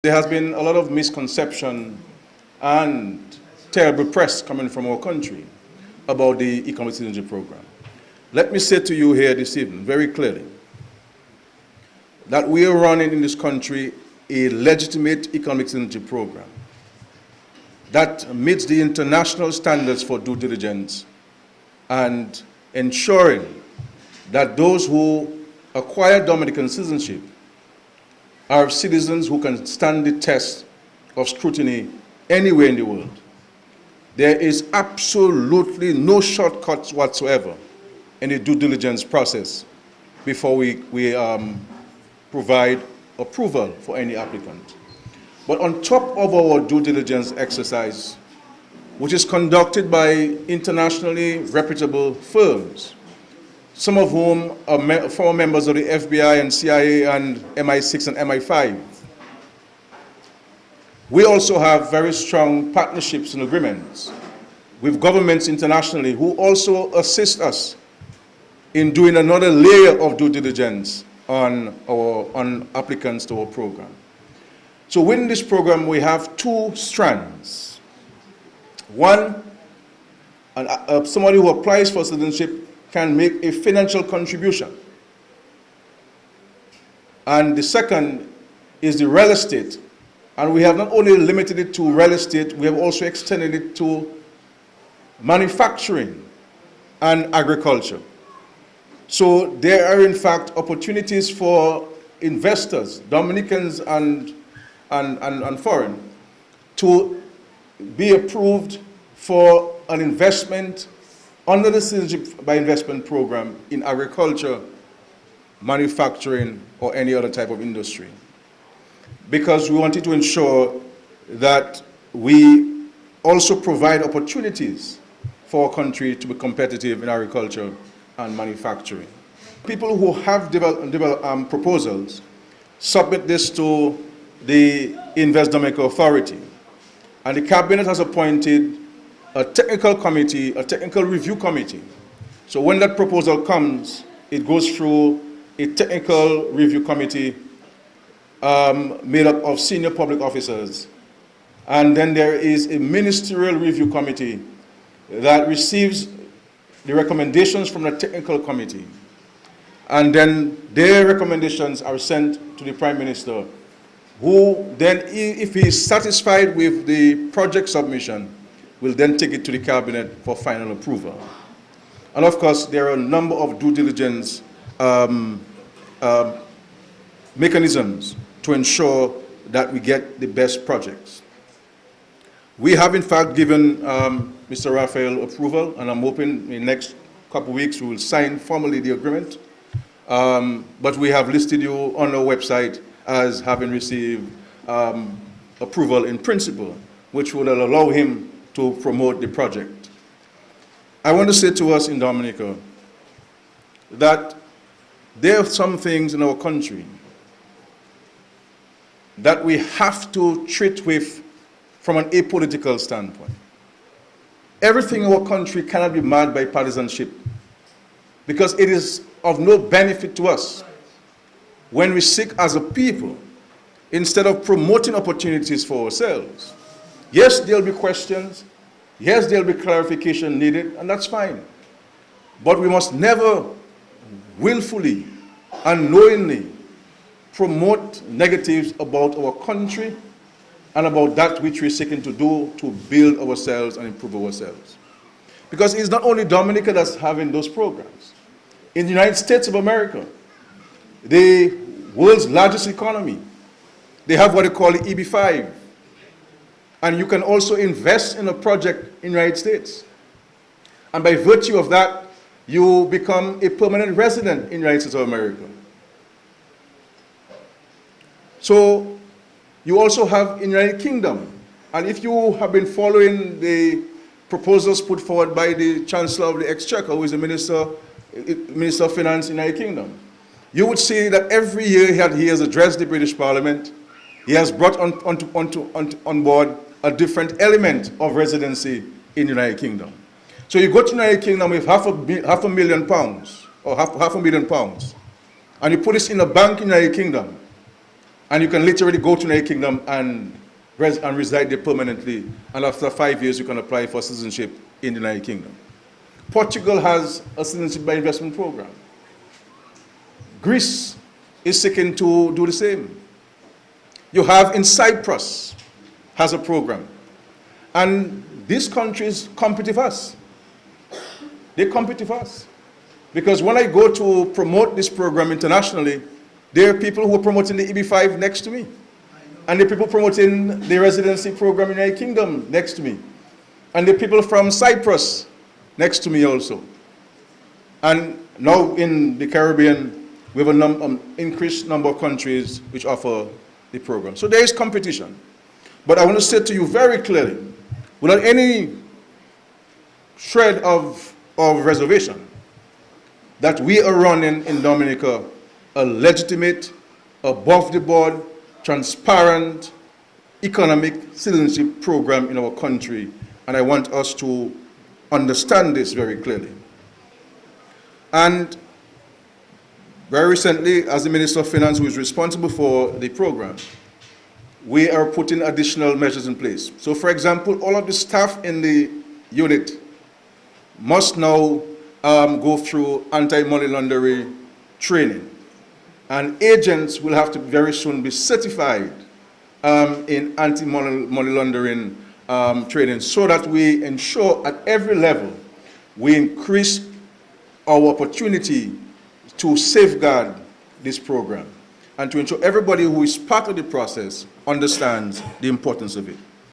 There has been a lot of misconception and terrible press coming from our country about the economic citizenship program. Let me say to you here this evening very clearly that we are running in this country a legitimate economic citizenship program that meets the international standards for due diligence and ensuring that those who acquire Dominican citizenship are citizens who can stand the test of scrutiny anywhere in the world. There is absolutely no shortcuts whatsoever in the due diligence process before we provide approval for any applicant. But on top of our due diligence exercise, which is conducted by internationally reputable firms, some of whom are former members of the FBI and CIA and MI6 and MI5. We also have very strong partnerships and agreements with governments internationally who also assist us in doing another layer of due diligence on applicants to our program. So within this program, we have two strands. One, somebody who applies for citizenship can make a financial contribution. And the second is the real estate. And we have not only limited it to real estate, we have also extended it to manufacturing and agriculture. So there are in fact opportunities for investors, Dominicans and foreign, to be approved for an investment under the Citizenship by Investment program in agriculture, manufacturing, or any other type of industry. Because we wanted to ensure that we also provide opportunities for our country to be competitive in agriculture and manufacturing. People who have developed proposals submit this to the Invest Dominica Authority, and the Cabinet has appointed a technical committee, a technical review committee. So when that proposal comes, it goes through a technical review committee made up of senior public officers. And then there is a ministerial review committee that receives the recommendations from the technical committee. And then their recommendations are sent to the Prime Minister, who then, if he is satisfied with the project submission, will then take it to the Cabinet for final approval. And of course, there are a number of due diligence mechanisms to ensure that we get the best projects. We have in fact given Mr. Raphael approval, and I'm hoping in the next couple of weeks we will sign formally the agreement. But we have listed you on our website as having received approval in principle, which will allow him to promote the project. I want to say to us in Dominica that there are some things in our country that we have to treat with from an apolitical standpoint. Everything in our country cannot be marred by partisanship, because it is of no benefit to us when we seek as a people, instead of promoting opportunities for ourselves. Yes, there'll be questions. Yes, there'll be clarification needed, and that's fine. But we must never willfully, unknowingly promote negatives about our country and about that which we're seeking to do to build ourselves and improve ourselves. Because it's not only Dominica that's having those programs. In the United States of America, the world's largest economy, they have what they call the EB5. And you can also invest in a project in the United States. And by virtue of that, you become a permanent resident in the United States of America. So you also have in the United Kingdom. And if you have been following the proposals put forward by the Chancellor of the Exchequer, who is the Minister of Finance in the United Kingdom, you would see that every year he has addressed the British Parliament. He has brought on board a different element of residency in the United Kingdom. So you go to the United Kingdom with half a million pounds, or half a million pounds, and you put this in a bank in the United Kingdom, And you can literally go to the United Kingdom and reside there permanently. And after 5 years, you can apply for citizenship in the United Kingdom. Portugal has a citizenship by investment program. Greece is seeking to do the same. You have in Cyprus has a program. And these countries compete with us. They compete with us. Because when I go to promote this program internationally, there are people who are promoting the EB5 next to me. And there are people promoting the residency program in the United Kingdom next to me. And there are people from Cyprus next to me also. And now in the Caribbean, we have an increased number of countries which offer the program. So there is competition. But I want to say to you very clearly, without any shred of reservation, that we are running in Dominica a legitimate, above-the-board, transparent, economic citizenship program in our country. And I want us to understand this very clearly. And very recently, as the Minister of Finance, who is responsible for the program, we are putting additional measures in place. So, for example, all of the staff in the unit must now go through anti-money laundering training. And agents will have to very soon be certified in anti-money laundering training, so that we ensure at every level we increase our opportunity to safeguard this program and to ensure everybody who is part of the process understands the importance of it.